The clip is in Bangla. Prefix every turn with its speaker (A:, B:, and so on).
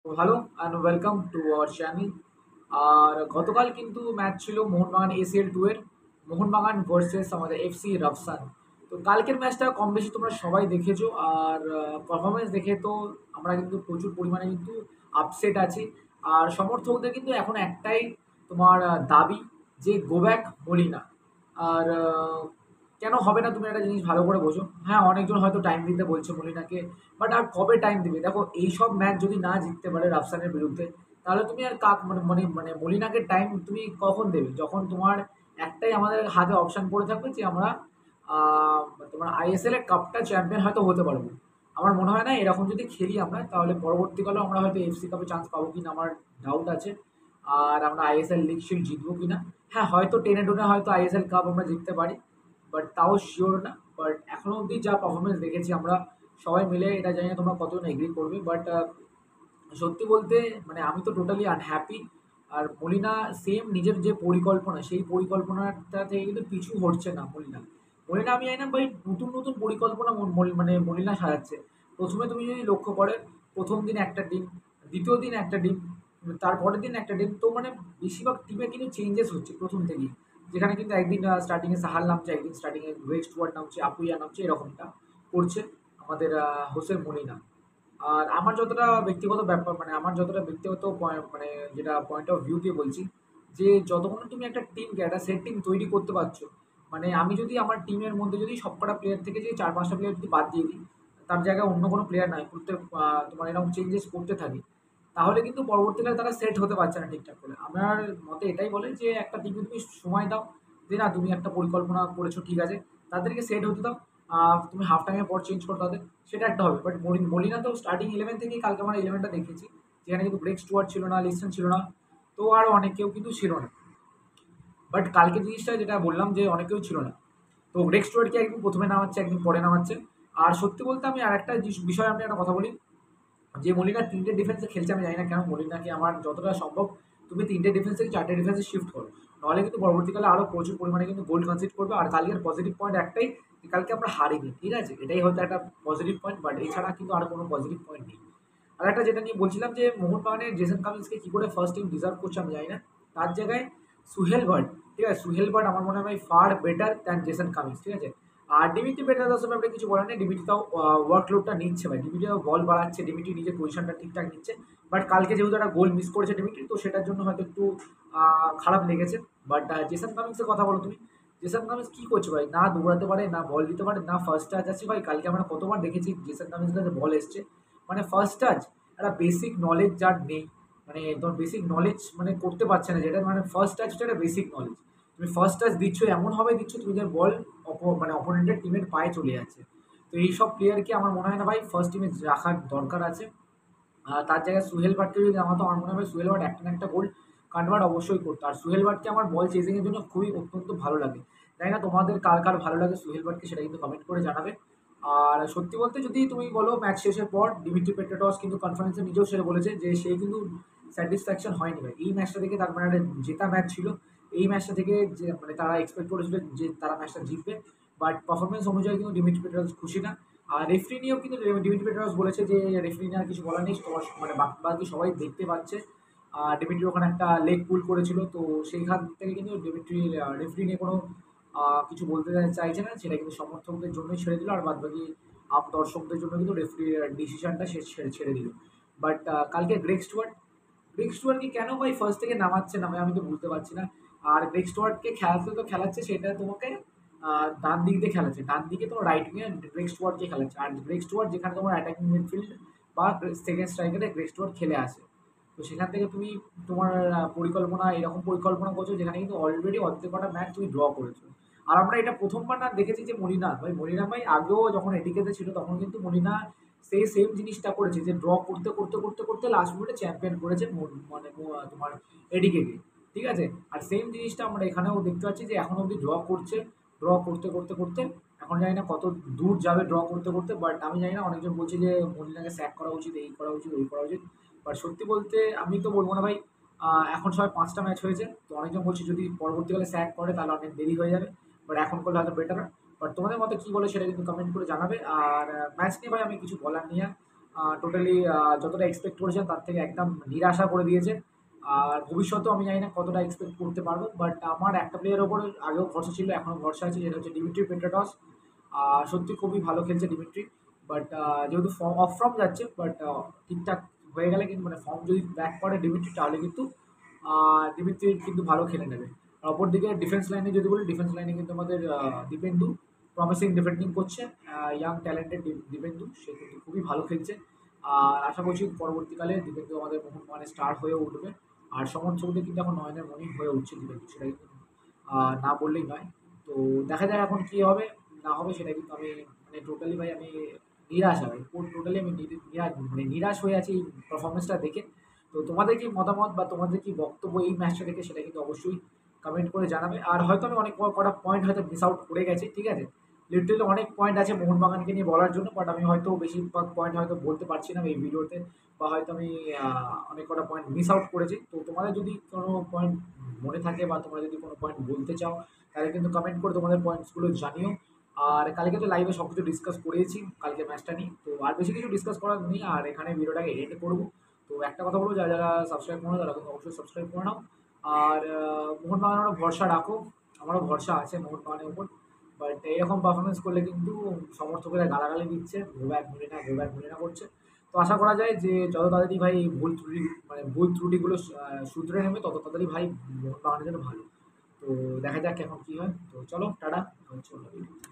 A: তো hello and welcome to our channel. আর গতকাল কিন্তু ম্যাচ ছিল মোহনবাগান এসিএল টু এর, মোহনবাগান ভার্সেস আমাদের এফসি রাফসান। তো কালকের ম্যাচটা কম বেশি তোমরা সবাই দেখেছো। আর পারফরমেন্স দেখে তো আমরা কিন্তু প্রচুর পরিমাণে কিন্তু আপসেট আছি। আর সমর্থকদের কিন্তু এখন একটাই তোমার দাবি যে গো ব্যাক মলিনা। আর কেন হবে না তুমি একটা জিনিস ভালো করে বোঝো। হ্যাঁ, অনেকজন হয়তো টাইম দিতে বলছে মলিনাকে, বাট আর কবে টাইম দিবে? দেখো, এইসব ম্যাচ যদি না জিততে পারে রাফসানের বিরুদ্ধে, তাহলে তুমি আর কাক মানে মানে মানে মলিনাকে টাইম তুমি কখন দেবে? যখন তোমার একটাই আমাদের হাতে অপশন পড়ে থাকবে যে আমরা আহ, তোমার আইএসএল এর কাপটা চ্যাম্পিয়ন হয়তো হতে পারবো। আমার মনে হয় না এরকম যদি খেলি আমরা, তাহলে পরবর্তীকালে আমরা হয়তো এফসি কাপে চান্স পাবো কিনা আমার ডাউট আছে। আর আমরা আইএসএল লিগ শিল্ড জিতবো কিনা, হ্যাঁ হয়তো টেনে টুনে হয়তো আইএসএল কাপ আমরা জিততে পারি, বাট তাও শিওর না। বাট এখনো অবধি যা পারফরমেন্স দেখেছি আমরা সবাই মিলে, এটা জানি না তোমরা কতজন এগ্রি করবে, বাট সত্যি বলতে মানে আমি তো টোটালি আনহ্যাপি। আর মলিনা সেম নিজের যে পরিকল্পনা, সেই পরিকল্পনাটা থেকে কিন্তু পিছু হটছে না মলিনা। মলিনা আমি জানি না ভাই, নতুন নতুন পরিকল্পনা মানে মলিনা সাজাচ্ছে। প্রথমে তুমি যদি লক্ষ্য করে, প্রথম দিন একটা টিম, দ্বিতীয় দিন একটা টিম, তারপরের দিন একটা টিম, তো মানে বেশিরভাগ টিমে কিন্তু চেঞ্জেস হচ্ছে প্রথম থেকেই। যেখানে কিন্তু একদিন স্টার্টিংয়ে সাহাল নামছে, একদিন স্টার্টিংয়ে গ্রেগ স্টুয়ার্ট নামছে, আপুইয়া নামছে, এরকমটা করছে আমাদের হোসে মলিনা। আর আমার যতটা ব্যক্তিগত ব্যাপার, মানে আমার যতটা ব্যক্তিগত মানে যেটা পয়েন্ট অফ ভিউ দিয়ে বলছি, যে যতক্ষণ তুমি একটা টিমকে একটা সেট টিম তৈরি করতে পারছো, মানে আমি যদি আমার টিমের মধ্যে যদি সবকটা প্লেয়ার থেকে যে চার পাঁচটা প্লেয়ার যদি বাদ দিয়ে দিই, তার জায়গায় অন্য কোনো প্লেয়ার নাই করতে, তোমার এরকম চেঞ্জেস করতে থাকি, তাহলে কিন্তু পরবর্তীকালে তারা সেট হতে পারছে না ঠিকঠাক করে। আমার মতে এটাই বলে যে একটা টিমকে তুমি সময় দাও, যে না তুমি একটা পরিকল্পনা করেছো ঠিক আছে, তাদেরকে সেট হতে দাও। তুমি হাফ টাইমের পর চেঞ্জ করো তাদের, সেটা একটা হবে। বাট মলিনা তো স্টার্টিং ইলেভেন থেকেই কালকে আমরা ইলেভেনটা দেখেছি, যেখানে কিন্তু ব্রেক স্টুয়ার্ট ছিল না, লিস্টন ছিল না, তো আরও অনেক কেউ কিন্তু ছিল না। বাট কালকে জিনিসটা যেটা বললাম যে অনেক কেউ ছিল না, তো ব্রেক স্টুয়ার্টকে একদিন প্রথমে নামাচ্ছে, একদিন পরে নামাচ্ছে। আর সত্যি বলতে আমি আর একটা বিষয়ে আমি একটা কথা বলি, যে মলিনা তিনটে ডিফেন্সে খেলছে, আমি জানি না কেন মলিনাকে আমার যতটা সম্ভব তুমি তিনটে ডিফেন্স থেকে চারটে ডিফেন্সে শিফট করো, নাহলে কিন্তু পরবর্তীকালে আরও প্রচুর পরিমাণে কিন্তু গোল কনসিড করবে। আর কালকের পজিটিভ পয়েন্ট একটাই, যে কালকে আমরা হারিনি, ঠিক আছে, এটাই হয়তো একটা পজিটিভ পয়েন্ট, বাট এছাড়া কিন্তু আর কোনো পজিটিভ পয়েন্ট নেই। আর একটা যেটা নিয়ে বলছিলাম, যে মোহনবাগানের জেসন কামিন্সকে কী করে ফার্স্ট টিম ডিজার্ভ করছে আমি জানি না। তার জায়গায় সুহেল ভাট, ঠিক আছে, সুহেল ভাট আমার মনে হয় ভাই far better than Jason Cummins, ঠিক আছে। আর ডিমিটি পেট্রাদাসের ব্যাপারে কিছু বলার নেই, ডিমিটি তাও ওয়ার্কলোডটা নিচ্ছে ভাই, ডিমিটিও বল বাড়াচ্ছে, ডিমিটি নিজের পজিশনটা ঠিকঠাক নিচ্ছে। বাট কালকে যেহেতু একটা গোল মিস করেছে ডিমিটি, তো সেটার জন্য হয়তো একটু খারাপ লেগেছে। বাট জেসন কামিন্সের কথা বলো তুমি, জেসন কামিন্স কী করছে ভাই? না দৌড়াতে পারে, না বল দিতে পারে, না ফার্স্ট টাচ আছে ভাই। কালকে আমরা কতবার দেখেছি জেসন কামিন্সের কাছে বল এসছে, মানে ফার্স্ট টাচ, একটা বেসিক নলেজ যার নেই, মানে তোমার বেসিক নলেজ মানে করতে পারছে না, যেটা মানে ফার্স্ট টাচটা একটা বেসিক নলেজ। তুমি ফার্স্ট টাচ দিচ্ছ, এমনভাবে দিচ্ছ তুমি যে বল মানে অপোনেন্টের টিমের পায়ে চলে যাচ্ছে। তো এইসব প্লেয়ারকে আমার মনে হয় না ভাই ফার্স্ট টিমে রাখার দরকার আছে। তার জায়গায় সুহেল ভাটকে যদি নামাতো, আমার মনে হয় সুহেল ভাট একটা না একটা গোল কনভার্ট অবশ্যই করতো। আর সুহেল ভাটকে আমার বল চেজিংয়ের জন্য খুবই অত্যন্ত ভালো লাগে। জানি না তোমাদের কার কার ভালো লাগে সুহেল ভাটকে, সেটা কিন্তু কমেন্ট করে জানাবে। আর সত্যি বলতে যদি তুমি বলো, ম্যাচ শেষের পর ডিমিট্রি পেট্রাটস কিন্তু কনফারেন্সে নিজেও সেটা বলেছে যে সে কিন্তু স্যাটিসফ্যাকশন হয়নি ভাই এই ম্যাচটা থেকে। তার মানে একটা জেতা ম্যাচ ছিল, এই ম্যাচটা থেকে যে মানে তারা এক্সপেক্ট করেছিল যে তারা ম্যাচটা জিতবে, বাট পারফরমেন্স অনুযায়ী কিন্তু ডিমিট্রি পেট্রাটস খুশি না। আর রেফারি নিয়েও কিন্তু ডিমিট্রি পেট্রাস বলেছে যে রেফারি নিয়ে আর কিছু বলার নেই, তোমার মানে বাকি সবাই দেখতে পাচ্ছে। ডিমিট্রি ওখানে একটা লেগ পুল করেছিল, তো সেইখান থেকে কিন্তু ডিমিট্রি রেফারি নিয়ে কোনো কিছু বলতে চাইছে না, সেটা কিন্তু সমর্থকদের জন্যই ছেড়ে দিল। আর বাদবাকি দর্শকদের জন্য কিন্তু রেফারির ডিসিশনটা সে ছেড়ে ছেড়ে দিল। বাট কালকে গ্রেগ স্টুয়ার্টকে কেন ভাই ফার্স্ট থেকে নামাচ্ছে না ভাই, আমি তো বুঝতে পারছি না। আর গ্রেগ স্টুয়ার্টকে খেলাতে তো খেলাচ্ছে, সেটা তোমাকে ডান দিক দিয়ে খেলাচ্ছে, ডান দিকে তোমার রাইট উইংয়ে গ্রেগ স্টুয়ার্টকে খেলাচ্ছে। আর গ্রেগ স্টুয়ার্ট যেখানে তোমার অ্যাটাকিং মিডফিল্ড বা সেকেন্ড স্ট্রাইকারে গ্রেগ স্টুয়ার্ট খেলে আসে, তো সেখান থেকে তুমি তোমার পরিকল্পনা এরকম পরিকল্পনা করছো যেখানে কিন্তু অলরেডি অর্ধেক কটা ম্যাচ তুমি ড্র করেছো। আর আমরা এটা প্রথমবার না দেখেছি যে মলিনা ভাই আগেও যখন এটিকেতে ছিল তখন কিন্তু মলিনা সেই সেম জিনিসটা করেছে, যে ড্র করতে করতে করতে করতে লাস্ট মিনিটে চ্যাম্পিয়ন করেছে তোমার এডিকেকে, ঠিক আছে। আর সেম জিনিসটা আমরা এখানেও দেখতে পাচ্ছি যে এখন অবধি ড্র করছে, ড্র করতে করতে করতে এখন জানি না কত দূর যাবে ড্র করতে করতে। বাট আমি জানি না, অনেকজন বলছে যে মলিনাকে স্যাক করা উচিত, এই করা উচিত, ওই করা উচিত। বাট সত্যি বলতে আমি তো বলবো না ভাই, এখন সবাই পাঁচটা ম্যাচ হয়েছে, তো অনেকজন বলছে যদি পরবর্তীকালে স্যাক করে তাহলে অনেক দেরি হয়ে যাবে, বাট এখন করলে হয়তো বেটার। বাট তোমাদের মতে কী বলে সেটা কিন্তু কমেন্ট করে জানাবে। আর ম্যাচ নিয়ে ভাই আমি কিছু বলার নিয়ে, টোটালি যতটা এক্সপেক্ট করেছেন তার থেকে একদম নিরাশা করে দিয়েছে। আর ভবিষ্যতেও আমি জানি না কতটা এক্সপেক্ট করতে পারবো। বাট আমার একটা প্লেয়ারের ওপর আগেও ভরসা ছিল, এখনও ভরসা আছে, যেটা হচ্ছে ডিমিট্রি পেট্রাটস। সত্যি খুবই ভালো খেলছে ডিমিট্রি। বাট যেহেতু ফর্ম অফ ফর্ম যাচ্ছে, বাট ঠিকঠাক হয়ে গেলে কিন্তু মানে ফর্ম যদি ব্যাক করে ডিমিট্রি, তাহলে কিন্তু ডিমিট্রি কিন্তু ভালো খেলে নেবে। আর অপরদিকে ডিফেন্স লাইনে যদি বলি, ডিফেন্স লাইনে কিন্তু আমাদের দীপেন্দু প্রমিসিং ডিফেন্ডিং করছে। ইয়াং ট্যালেন্টেড দীপেন্দু, সে কিন্তু খুবই ভালো খেলছে। আর আশা করছি পরবর্তীকালে দীপেন্দু আমাদের মোহনবাগানের স্টার হয়ে উঠবে। আর সমর্থকদের কিন্তু এখন নয়নের মণি হয়ে উঠছে দীপেন্দু, সেটা কিন্তু না বললেই নয়। তো দেখা যাক এখন কী হবে না হবে, সেটা কিন্তু আমি মানে টোটালি ভাই আমি নিরাশ ভাই, টোটালি আমি মানে নিরাশ হয়ে আছি এই পারফরমেন্সটা দেখে। তো তোমাদের কি মতামত বা তোমাদের কি বক্তব্য এই ম্যাচটা দেখে, সেটা কিন্তু অবশ্যই কমেন্ট করে জানাবে। আর হয়তো আমি অনেক কটা পয়েন্ট হয়তো মিস আউট করে গেছি, ঠিক আছে? লিটারালি অনেক পয়েন্ট আছে মোহনবাগানকে নিয়ে বলার জন্য, বাট আমি হয়তো বেশিরভাগ পয়েন্ট হয়তো বলতে পারছি না এই ভিডিওতে, বা হয়তো আমি অনেক কটা পয়েন্ট মিস আউট করেছি। তো তোমাদের যদি কোনো পয়েন্ট মনে থাকে বা তোমরা যদি কোনো পয়েন্ট বলতে চাও, তাহলে কিন্তু কমেন্ট করে তোমাদের পয়েন্টসগুলো জানিও। আর কালকে তো লাইভে সব কিছু ডিসকাস করেছি কালকে ম্যাচটা নিয়ে, তো আর বেশি কিছু ডিসকাস করার নেই। আর এখানে ভিডিওটাকে এন্ড করবো। তো একটা কথা বলবো, যারা যারা সাবস্ক্রাইব করো তারা কিন্তু অবশ্যই সাবস্ক্রাইব করে নাও। আর মোহনবাগানেরও ভরসা রাখো, আমারও ভরসা আছে মোহনবাগানের উপর। বাট এরকম পারফরমেন্স করলে কিন্তু সমর্থকেরা গালাগালি দিচ্ছে, গো ব্যাক মিলে না করছে। তো আশা করা যায় যে যত তাড়াতাড়ি ভাই এই ভুল ত্রুটিগুলো শুধরে নেবে, তত তাড়াতাড়ি ভাই মোহনবাগানের জন্য ভালো। তো দেখা যাক এখন কী হয়। তো চলো টাটা, হচ্ছে অন্য ভিডিও।